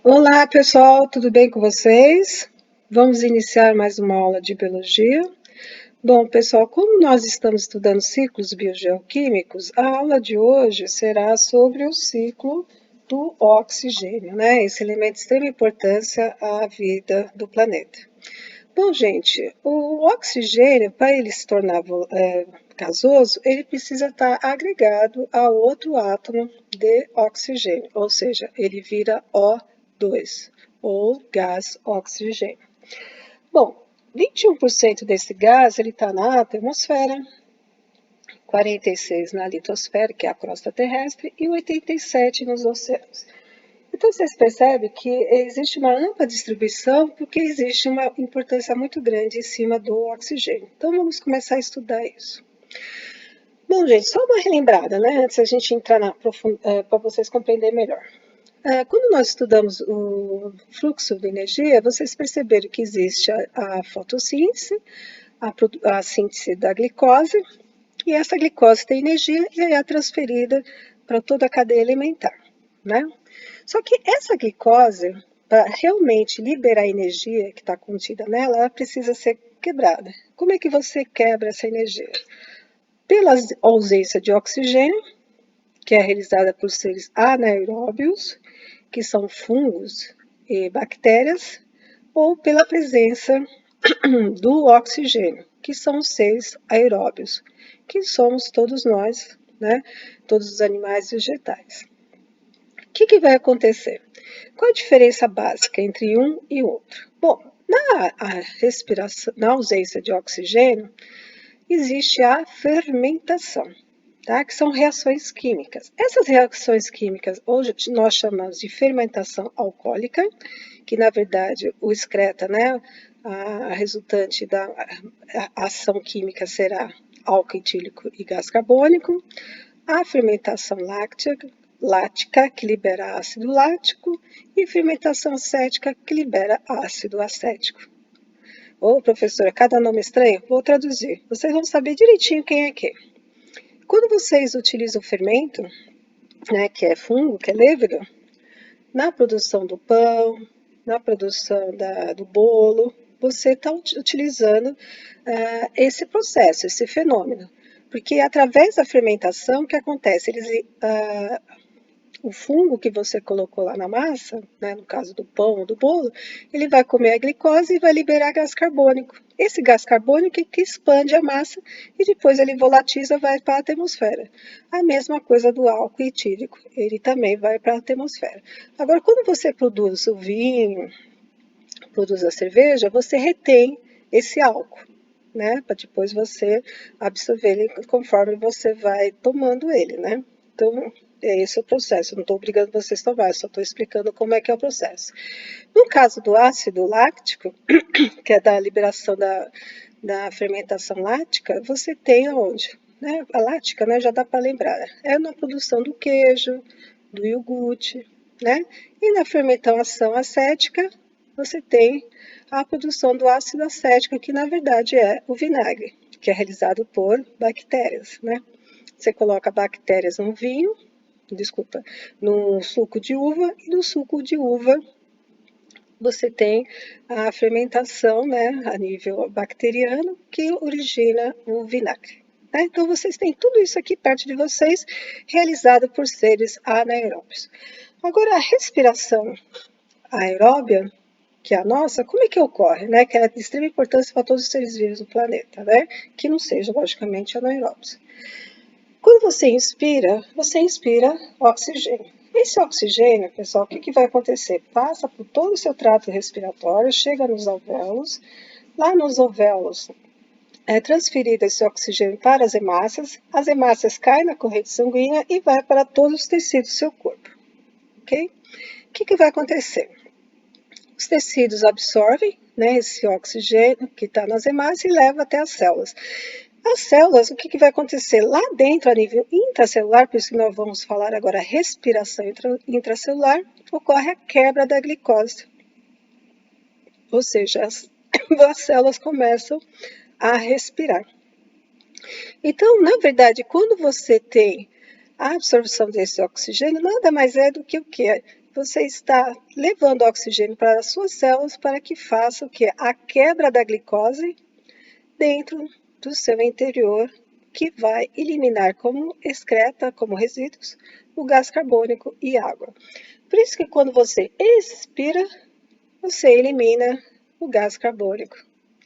Olá, pessoal, tudo bem com vocês? Vamos iniciar mais uma aula de biologia. Bom, pessoal, como nós estamos estudando ciclos biogeoquímicos, a aula de hoje será sobre o ciclo do oxigênio, né? Esse elemento de extrema importância à vida do planeta. Bom, gente, o oxigênio, para ele se tornar gasoso, ele precisa estar agregado a outro átomo de oxigênio, ou seja, ele vira O2, ou gás oxigênio. Bom, 21% desse gás ele está na atmosfera, 46% na litosfera, que é a crosta terrestre, e 87% nos oceanos. Então, vocês percebem que existe uma ampla distribuição porque existe uma importância muito grande em cima do oxigênio. Então, vamos começar a estudar isso. Bom, gente, só uma relembrada, né, antes da gente entrar para vocês compreenderem melhor. Quando nós estudamos o fluxo de energia, vocês perceberam que existe a fotossíntese, a síntese da glicose, e essa glicose tem energia e é transferida para toda a cadeia alimentar, né? Só que essa glicose, para realmente liberar a energia que está contida nela, ela precisa ser quebrada. Como é que você quebra essa energia? Pela ausência de oxigênio, que é realizada por seres anaeróbios, que são fungos e bactérias, ou pela presença do oxigênio, que são os seres aeróbios, que somos todos nós, né? Todos os animais vegetais. O que vai acontecer? Qual a diferença básica entre um e outro? Bom, na respiração, na ausência de oxigênio, existe a fermentação, tá? Que são reações químicas. Essas reações químicas hoje nós chamamos de fermentação alcoólica, que na verdade o excreta, né? A resultante da ação química será álcool etílico e gás carbônico. A fermentação lática, que libera ácido lático, e fermentação acética, que libera ácido acético. Ô, professora, cada nome estranho? Vou traduzir. Vocês vão saber direitinho quem é quem. Quando vocês utilizam fermento, né, que é fungo, que é levedor, na produção do pão, na produção do bolo, você está utilizando esse processo, esse fenômeno. Porque através da fermentação, o que acontece? O fungo que você colocou lá na massa, né, no caso do pão ou do bolo, ele vai comer a glicose e vai liberar gás carbônico. Esse gás carbônico é que expande a massa e depois ele volatiza e vai para a atmosfera. A mesma coisa do álcool etílico, ele também vai para a atmosfera. Agora, quando você produz o vinho, produz a cerveja, você retém esse álcool, né? Para depois você absorver ele conforme você vai tomando ele, né? Então, é esse o processo. Eu não estou obrigando vocês a tomar, só estou explicando como é que é o processo. No caso do ácido láctico, que é da liberação da fermentação lática, você tem aonde? Né? A lática, né, já dá para lembrar, é na produção do queijo, do iogurte, né? E na fermentação acética, você tem a produção do ácido acético, que na verdade é o vinagre, que é realizado por bactérias, né? Você coloca bactérias no vinho, desculpa, no suco de uva, e no suco de uva você tem a fermentação, né, a nível bacteriano, que origina o vinagre. Né? Então, vocês têm tudo isso aqui perto de vocês, realizado por seres anaeróbios. Agora, a respiração aeróbia, que é a nossa, como é que ocorre? Né? Que é de extrema importância para todos os seres vivos do planeta, né? Que não sejam, logicamente, anaeróbios. Quando você inspira oxigênio. Esse oxigênio, pessoal, o que vai acontecer? Passa por todo o seu trato respiratório, chega nos alvéolos. Lá nos alvéolos é transferido esse oxigênio para as hemácias caem na corrente sanguínea e vai para todos os tecidos do seu corpo. Ok? O que vai acontecer? Os tecidos absorvem, né, esse oxigênio que está nas hemácias e leva até as células. As células, o que vai acontecer? Lá dentro, a nível intracelular, por isso que nós vamos falar agora respiração intracelular, ocorre a quebra da glicose. Ou seja, as células começam a respirar. Então, na verdade, quando você tem a absorção desse oxigênio, nada mais é do que o quê? você está levando oxigênio para as suas células para que faça o quê? A quebra da glicose dentro do seu interior, que vai eliminar como excreta, como resíduos, o gás carbônico e água. Por isso que quando você expira, você elimina o gás carbônico,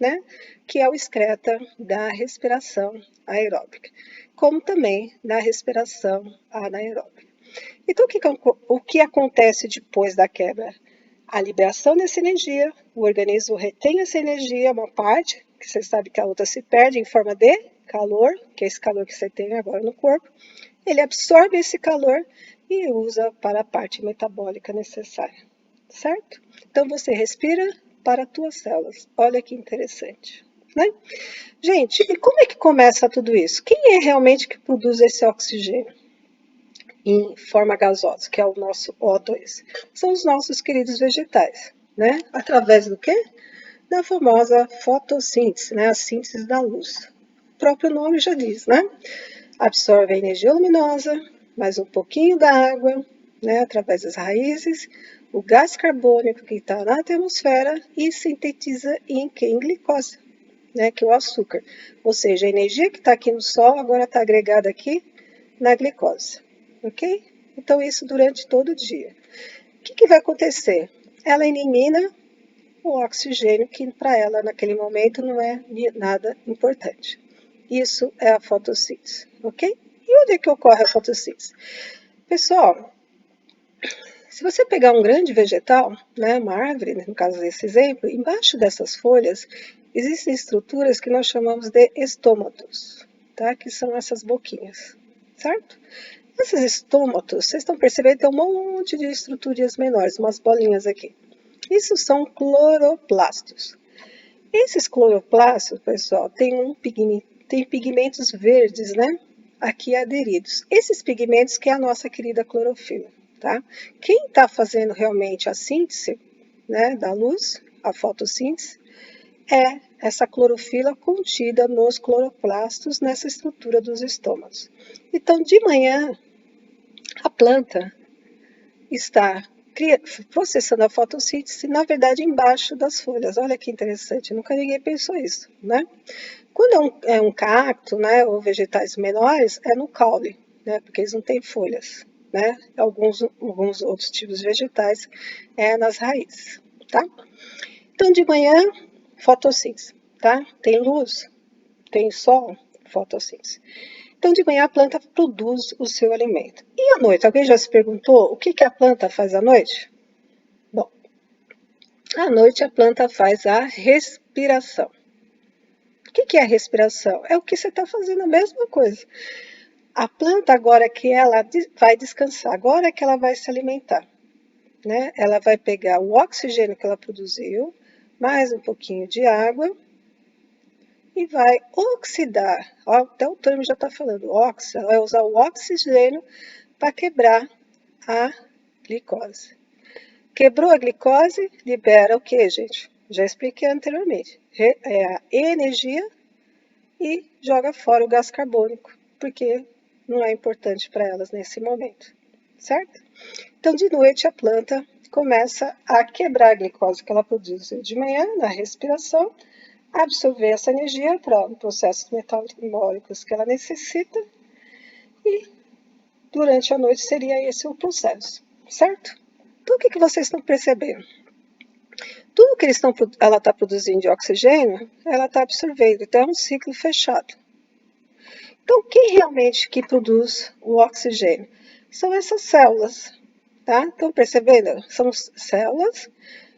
né? Que é o excreta da respiração aeróbica, como também da respiração anaeróbica. Então, o que acontece depois da quebra? A liberação dessa energia, o organismo retém essa energia, uma parte, que você sabe que a outra se perde em forma de calor, que é esse calor que você tem agora no corpo, ele absorve esse calor e usa para a parte metabólica necessária, certo? Então, você respira para as tuas células. Olha que interessante, né? Gente, e como é que começa tudo isso? Quem é realmente que produz esse oxigênio em forma gasosa, que é o nosso O2? São os nossos queridos vegetais, né? Através do quê? Da famosa fotossíntese, né? A síntese da luz. O próprio nome já diz, né? Absorve a energia luminosa, mais um pouquinho da água, né? Através das raízes, o gás carbônico que está na atmosfera e sintetiza em glicose, né? Que é o açúcar. Ou seja, a energia que está aqui no Sol agora está agregada aqui na glicose, ok? Então, isso durante todo o dia. O que vai acontecer? Ela elimina o oxigênio, que para ela, naquele momento, não é nada importante. Isso é a fotossíntese, ok? E onde é que ocorre a fotossíntese? Pessoal, se você pegar um grande vegetal, né, uma árvore, no caso desse exemplo, embaixo dessas folhas existem estruturas que nós chamamos de estômatos, tá? Que são essas boquinhas, certo? Esses estômatos, vocês estão percebendo que tem um monte de estruturas menores, umas bolinhas aqui. Isso são cloroplastos. Esses cloroplastos, pessoal, tem pigmentos verdes, né? Aqui aderidos. Esses pigmentos que é a nossa querida clorofila, tá? Quem está fazendo realmente a síntese, né, da luz, a fotossíntese, é essa clorofila contida nos cloroplastos nessa estrutura dos estômagos. Então, de manhã, a planta está processando a fotossíntese, na verdade, embaixo das folhas. Olha que interessante, nunca ninguém pensou isso, né? Quando é um cacto, né, ou vegetais menores, é no caule, né, porque eles não têm folhas, né? Alguns outros tipos de vegetais é nas raízes, tá? Então, de manhã, fotossíntese, tá? Tem luz, tem sol, fotossíntese. Então, de manhã, a planta produz o seu alimento. E à noite? Alguém já se perguntou o que a planta faz à noite? Bom, à noite a planta faz a respiração. O que é a respiração? É o que você está fazendo, a mesma coisa. A planta, agora que ela vai descansar, agora é que ela vai se alimentar, né? Ela vai pegar o oxigênio que ela produziu, mais um pouquinho de água, e vai oxidar. Até o termo já está falando, ela vai usar o oxigênio para quebrar a glicose. Quebrou a glicose, libera o que, gente? Já expliquei anteriormente. É a energia e joga fora o gás carbônico, porque não é importante para elas nesse momento, certo? Então, de noite, a planta começa a quebrar a glicose que ela produziu de manhã na respiração, absorver essa energia para os processos metabólicos que ela necessita e durante a noite seria esse o processo, certo? Então, o que vocês estão percebendo? Tudo que ela está produzindo de oxigênio, ela está absorvendo, então é um ciclo fechado. Então, quem realmente que produz o oxigênio? São essas células, tá? Estão percebendo? São células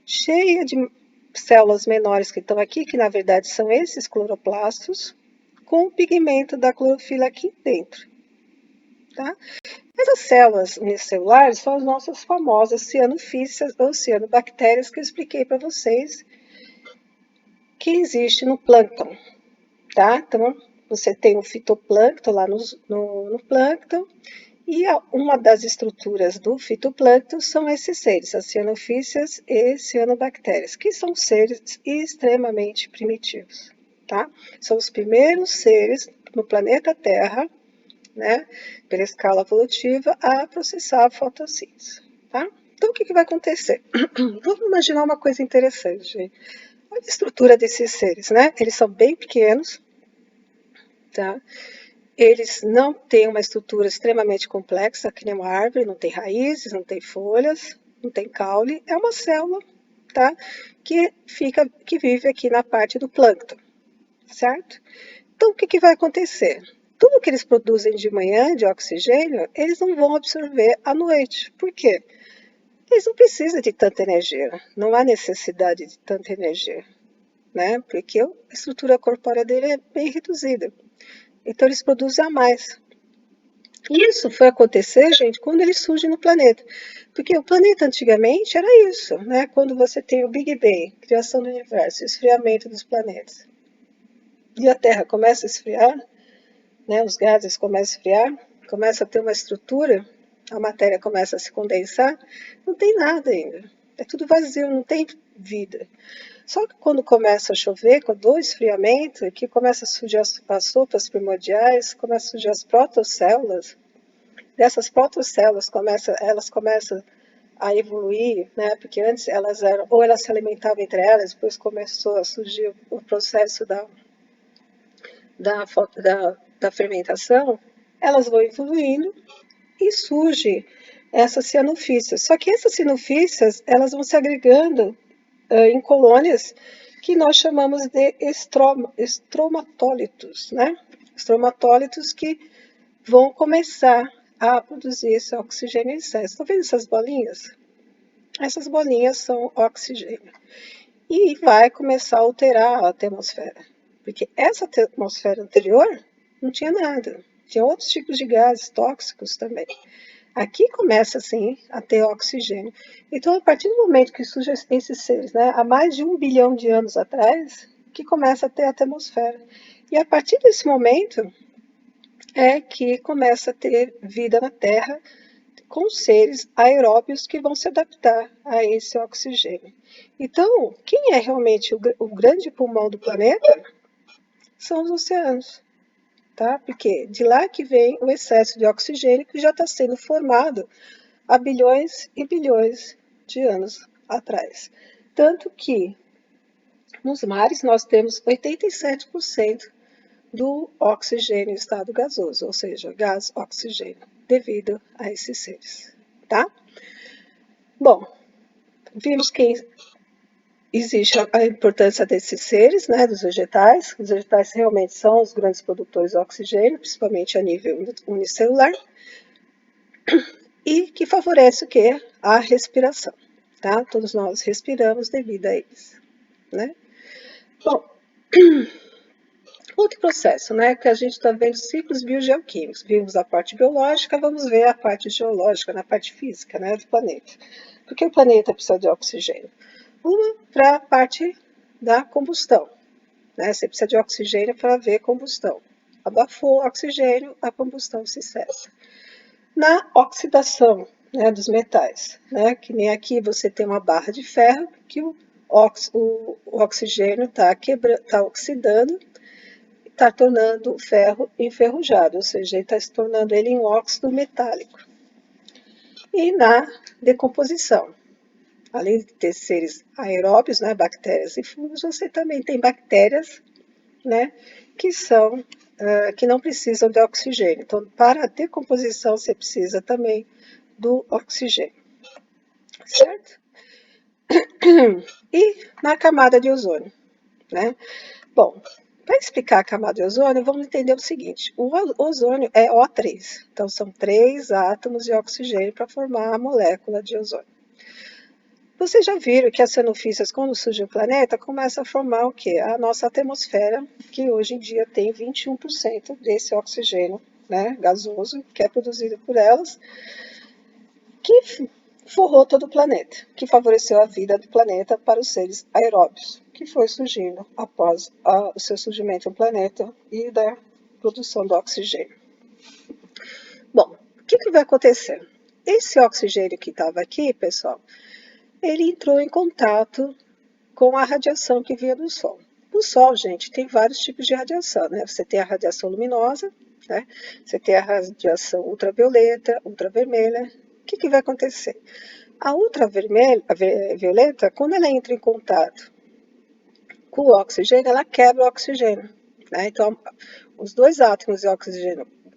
cheias de células menores que estão aqui, que na verdade são esses cloroplastos, com o pigmento da clorofila aqui dentro, tá? Essas células unicelulares são as nossas famosas cianofícias ou cianobactérias que eu expliquei para vocês que existe no plâncton, tá? Então, você tem o fitoplâncton lá no plâncton e uma das estruturas do fitoplâncton são esses seres, as cianofícias e cianobactérias, que são seres extremamente primitivos, tá? São os primeiros seres no planeta Terra, né, pela escala evolutiva, a processar a fotossíntese, tá? Então, o que vai acontecer? Vamos imaginar uma coisa interessante. Olha a estrutura desses seres, né? Eles são bem pequenos, tá? Eles não têm uma estrutura extremamente complexa, que nem uma árvore, não tem raízes, não tem folhas, não tem caule. É uma célula, tá? Que vive aqui na parte do plâncton, certo? Então, o que vai acontecer? Tudo que eles produzem de manhã, de oxigênio, eles não vão absorver à noite. Por quê? Eles não precisam de tanta energia, não há necessidade de tanta energia, né? Porque a estrutura corpórea dele é bem reduzida. Então, eles produzem a mais. E isso foi acontecer, gente, quando ele surge no planeta. Porque o planeta antigamente era isso, né? Quando você tem o Big Bang, criação do universo, esfriamento dos planetas. E a Terra começa a esfriar, né? Os gases começam a esfriar, começa a ter uma estrutura, a matéria começa a se condensar, não tem nada ainda. É tudo vazio, não tem vida. Só que quando começa a chover, quando o esfriamento, que começa a surgir as sopas primordiais, começa a surgir as protocélulas, dessas protocélulas elas começam a evoluir, né? Porque antes elas eram, ou elas se alimentavam entre elas, depois começou a surgir o processo da fermentação, elas vão evoluindo e surge essas cianofícias. Só que essas cianofícias, elas vão se agregando em colônias que nós chamamos de estromatólitos, né? Estromatólitos que vão começar a produzir esse oxigênio em excesso. Estão vendo essas bolinhas? Essas bolinhas são oxigênio. E vai começar a alterar a atmosfera. Porque essa atmosfera anterior não tinha nada. Tinha outros tipos de gases tóxicos também. Aqui começa, assim, a ter oxigênio. Então, a partir do momento que surgem esses seres, né, há mais de 1 bilhão de anos atrás, que começa a ter a atmosfera. E a partir desse momento é que começa a ter vida na Terra com seres aeróbios que vão se adaptar a esse oxigênio. Então, quem é realmente o grande pulmão do planeta são os oceanos, tá? Porque de lá que vem o excesso de oxigênio que já está sendo formado há bilhões e bilhões de anos atrás. Tanto que nos mares nós temos 87% do oxigênio em estado gasoso, ou seja, gás oxigênio, devido a esses seres, tá? Bom, vimos que existe a importância desses seres, né, dos vegetais. Os vegetais realmente são os grandes produtores de oxigênio, principalmente a nível unicelular, e que favorece o quê? A respiração, tá? Todos nós respiramos devido a eles, né? Bom, outro processo, né, que a gente está vendo ciclos biogeoquímicos. Vimos a parte biológica, vamos ver a parte geológica, na parte física, né, do planeta. Por que o planeta precisa de oxigênio? Uma, para a parte da combustão, né? Você precisa de oxigênio para haver combustão. Abafou o oxigênio, a combustão se cessa. Na oxidação, né, dos metais, né? Que nem aqui você tem uma barra de ferro que o oxigênio está oxidando, está tornando o ferro enferrujado, ou seja, está se tornando ele em óxido metálico. E na decomposição, além de ter seres aeróbios, né, bactérias e fungos, você também tem bactérias, né, que não precisam de oxigênio. Então, para a decomposição, você precisa também do oxigênio, certo? E na camada de ozônio, né? Bom, para explicar a camada de ozônio, vamos entender o seguinte: o ozônio é O3, então são 3 átomos de oxigênio para formar a molécula de ozônio. Vocês já viram que as cianofícias, quando surge o planeta, começam a formar o quê? A nossa atmosfera, que hoje em dia tem 21% desse oxigênio, né, gasoso, que é produzido por elas, que forrou todo o planeta, que favoreceu a vida do planeta para os seres aeróbios, que foi surgindo após o seu surgimento no planeta e da produção do oxigênio. Bom, o que vai acontecer? Esse oxigênio que estava aqui, pessoal, ele entrou em contato com a radiação que vinha do Sol. O Sol, gente, tem vários tipos de radiação, né? Você tem a radiação luminosa, né? Você tem a radiação ultravioleta, ultravermelha. O que vai acontecer? A ultravioleta, quando ela entra em contato com o oxigênio, ela quebra o oxigênio, né? Então, os dois átomos de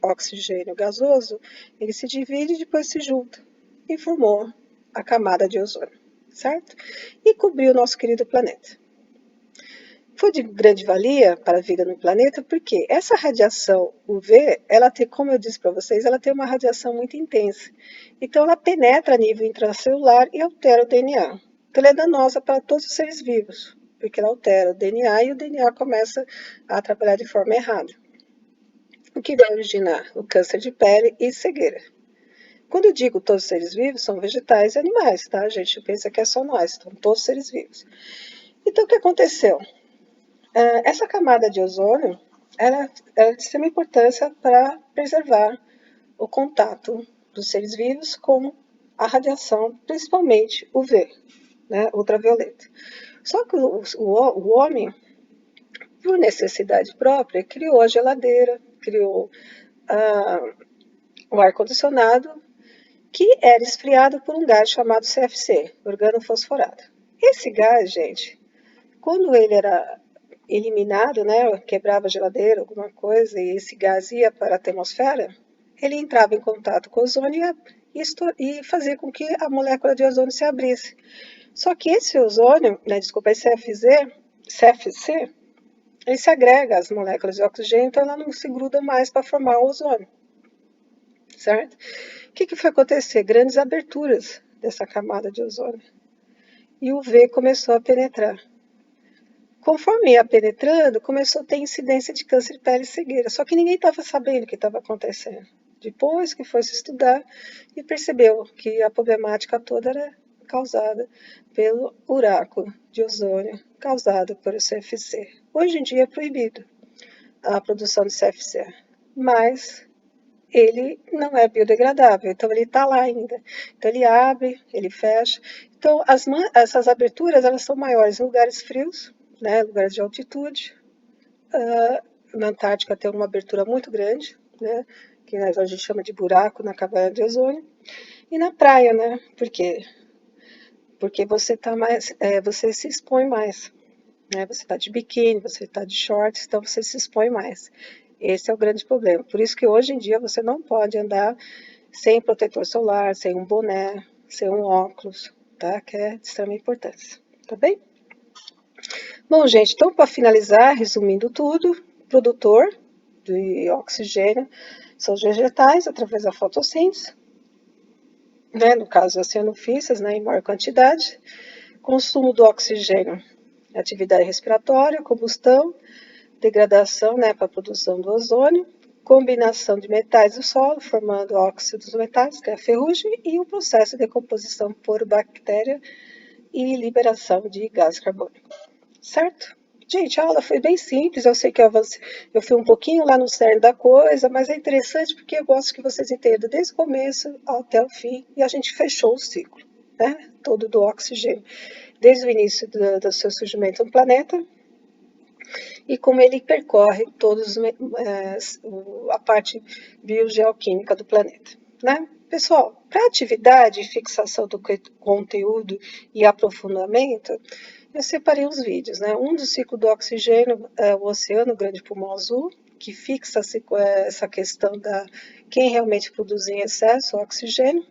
oxigênio gasoso, eles se dividem e depois se juntam e formou a camada de ozônio, certo? E cobriu o nosso querido planeta. Foi de grande valia para a vida no planeta porque essa radiação UV, ela tem, como eu disse para vocês, ela tem uma radiação muito intensa. Então, ela penetra a nível intracelular e altera o DNA. Então, ela é danosa para todos os seres vivos, porque ela altera o DNA e o DNA começa a trabalhar de forma errada, o que vai originar o câncer de pele e cegueira. Quando eu digo todos os seres vivos, são vegetais e animais, tá? A gente pensa que é só nós, são todos seres vivos. Então, o que aconteceu? Essa camada de ozônio ela é de extrema importância para preservar o contato dos seres vivos com a radiação, principalmente UV, né, ultravioleta. Só que o homem, por necessidade própria, criou a geladeira, criou o ar-condicionado, que era esfriado por um gás chamado CFC, organofosforado. Esse gás, gente, quando ele era eliminado, né, quebrava a geladeira, alguma coisa, e esse gás ia para a atmosfera, ele entrava em contato com o ozônio e fazia com que a molécula de ozônio se abrisse. Só que esse ozônio, né, desculpa, esse CFC, ele se agrega às moléculas de oxigênio, então ela não se gruda mais para formar o ozônio, certo? O que foi acontecer? Grandes aberturas dessa camada de ozônio. E o UV começou a penetrar. Conforme ia penetrando, começou a ter incidência de câncer de pele e cegueira, só que ninguém estava sabendo o que estava acontecendo. Depois que foi se estudar e percebeu que a problemática toda era causada pelo buraco de ozônio causado por o CFC. Hoje em dia é proibido a produção de CFC, mas ele não é biodegradável, então ele está lá ainda. Então ele abre, ele fecha. Então essas aberturas elas são maiores em lugares frios, né, lugares de altitude. Na Antártica tem uma abertura muito grande, né, que a gente chama de buraco na caverna de ozônio. E na praia, né? Por quê? Porque você tá mais, você se expõe mais, né? Você está de biquíni, você está de shorts, então você se expõe mais. Esse é o grande problema. Por isso que hoje em dia você não pode andar sem protetor solar, sem um boné, sem um óculos, tá? Que é de extrema importância, tá bem? Bom, gente, então para finalizar, resumindo tudo, produtor de oxigênio são os vegetais através da fotossíntese, né? No caso, as cianofícias, né? Em maior quantidade. Consumo do oxigênio, atividade respiratória, combustão, degradação, né? Para a produção do ozônio, combinação de metais do solo, formando óxidos metálicos, que é a ferrugem, e o processo de decomposição por bactéria e liberação de gás carbônico. Certo? Gente, a aula foi bem simples, eu sei que eu fui um pouquinho lá no cerne da coisa, mas é interessante porque eu gosto que vocês entendam desde o começo até o fim, e a gente fechou o ciclo, né? Todo do oxigênio, desde o início do seu surgimento no planeta, e como ele percorre todos a parte biogeoquímica do planeta, né? Pessoal, para atividade, fixação do conteúdo e aprofundamento, eu separei os vídeos, né? Um do ciclo do oxigênio é o oceano, o grande pulmão azul, que fixa essa questão da quem realmente produz em excesso o oxigênio,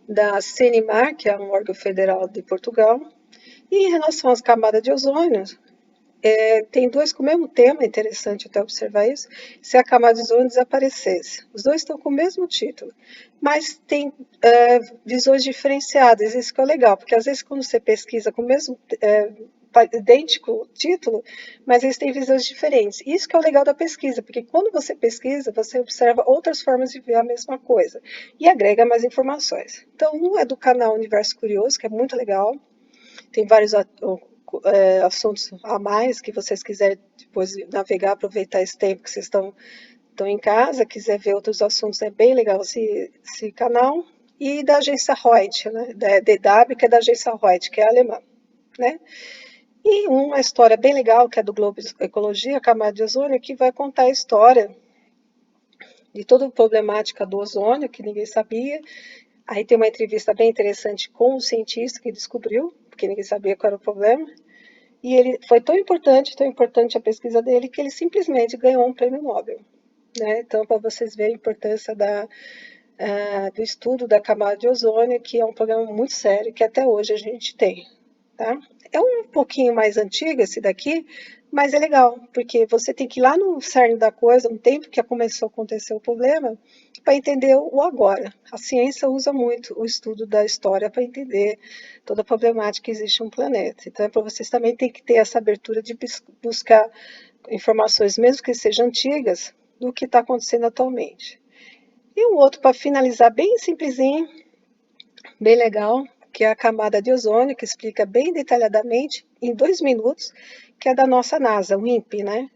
da CNMAR, que é um órgão federal de Portugal, e em relação às camadas de ozônio, tem dois com o mesmo tema, é interessante até observar isso, se a camada de ozônio desaparecesse. Os dois estão com o mesmo título, mas tem visões diferenciadas, isso que é legal, porque às vezes quando você pesquisa com o mesmo idêntico título, mas eles têm visões diferentes. Isso que é o legal da pesquisa, porque quando você pesquisa, você observa outras formas de ver a mesma coisa e agrega mais informações. Então, um é do canal Universo Curioso, que é muito legal, tem vários assuntos a mais que vocês quiserem depois navegar, aproveitar esse tempo que vocês estão em casa, quiser ver outros assuntos, é bem legal esse canal. E da agência Reut, né, da DW, que é da agência Reut, que é alemã, né? E uma história bem legal, que é do Globo Ecologia, Camada de Ozônio, que vai contar a história de toda a problemática do ozônio, que ninguém sabia, Aí tem uma entrevista bem interessante com o cientista que descobriu, porque ninguém sabia qual era o problema. E ele foi tão importante a pesquisa dele, que ele simplesmente ganhou um prêmio Nobel. Né? Então, para vocês verem a importância do estudo da camada de ozônio, que é um problema muito sério, que até hoje a gente tem. Tá? É um pouquinho mais antigo esse daqui, mas é legal, porque você tem que ir lá no cerne da coisa, no tempo que começou a acontecer o problema, para entender o agora. A ciência usa muito o estudo da história para entender toda a problemática que existe no planeta. Então, para vocês também tem que ter essa abertura de buscar informações, mesmo que sejam antigas, do que está acontecendo atualmente. E um outro, para finalizar, bem simplesinho, bem legal, que é a camada de ozônio, que explica bem detalhadamente, em 2 minutos, que é da nossa NASA, o INPE, né?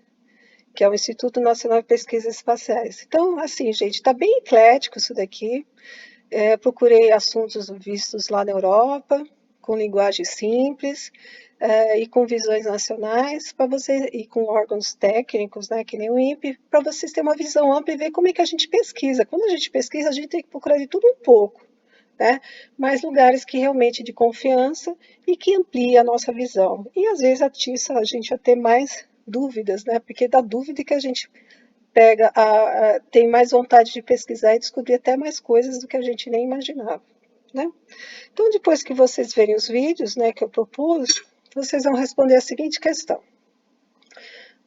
Que é o Instituto Nacional de Pesquisas Espaciais. Então, assim, gente, está bem eclético isso daqui. Procurei assuntos vistos lá na Europa, com linguagem simples, e com visões nacionais, para você, e com órgãos técnicos, né, que nem o INPE, para vocês terem uma visão ampla e ver como é que a gente pesquisa. Quando a gente pesquisa, a gente tem que procurar de tudo um pouco. Né? Mas lugares que realmente de confiança e que amplia a nossa visão. E às vezes atiça a gente a ter mais dúvidas, né? Porque da dúvida que a gente tem mais vontade de pesquisar e descobrir até mais coisas do que a gente nem imaginava. Né? Então, depois que vocês verem os vídeos, né, que eu propus, vocês vão responder a seguinte questão.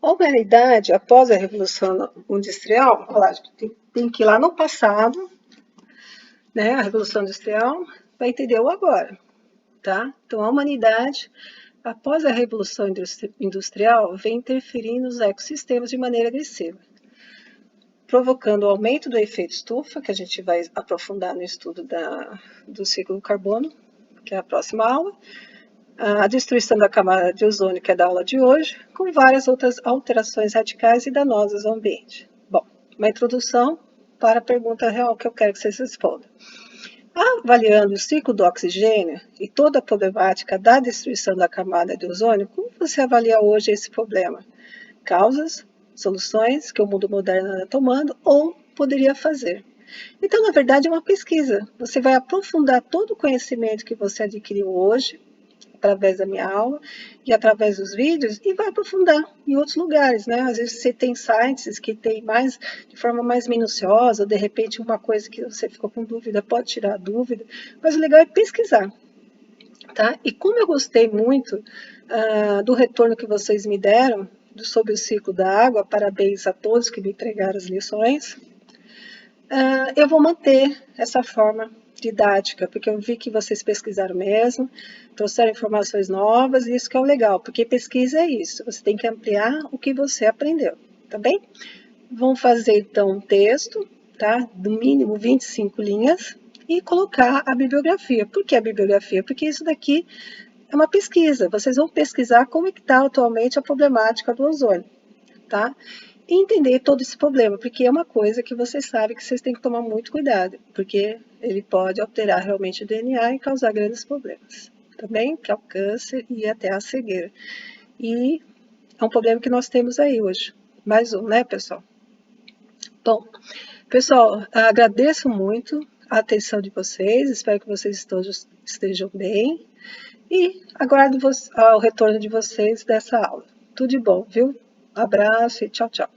A humanidade, após a Revolução Industrial, tem que ir lá no passado, né, a Revolução Industrial, para entender o agora. Tá? Então, a humanidade, após a Revolução Industrial, vem interferir nos ecossistemas de maneira agressiva, provocando o aumento do efeito estufa, que a gente vai aprofundar no estudo do ciclo do carbono, que é a próxima aula, a destruição da camada de ozônio, que é da aula de hoje, com várias outras alterações radicais e danosas ao ambiente. Bom, uma introdução para a pergunta real que eu quero que vocês respondam. Avaliando o ciclo do oxigênio e toda a problemática da destruição da camada de ozônio, como você avalia hoje esse problema? Causas, soluções que o mundo moderno está tomando ou poderia fazer? Então, na verdade, é uma pesquisa. Você vai aprofundar todo o conhecimento que você adquiriu hoje, através da minha aula e através dos vídeos, e vai aprofundar em outros lugares, né? Às vezes você tem sites que tem mais, de forma mais minuciosa, ou de repente uma coisa que você ficou com dúvida, pode tirar a dúvida, mas o legal é pesquisar, tá? E como eu gostei muito do retorno que vocês me deram sobre o ciclo da água, parabéns a todos que me entregaram as lições, eu vou manter essa forma didática, porque eu vi que vocês pesquisaram mesmo, trouxeram informações novas, e isso que é o legal, porque pesquisa é isso, você tem que ampliar o que você aprendeu, tá bem? Vão fazer então um texto, tá? Do mínimo 25 linhas, e colocar a bibliografia. Por que a bibliografia? Porque isso daqui é uma pesquisa, vocês vão pesquisar como é que está atualmente a problemática do ozônio, tá? E entender todo esse problema, porque é uma coisa que vocês sabem que vocês têm que tomar muito cuidado, porque ele pode alterar realmente o DNA e causar grandes problemas, também, que é o câncer e até a cegueira. E é um problema que nós temos aí hoje. Mais um, né, pessoal? Bom, pessoal, agradeço muito a atenção de vocês, espero que vocês todos estejam bem e aguardo o retorno de vocês dessa aula. Tudo de bom, viu? Abraço e tchau, tchau.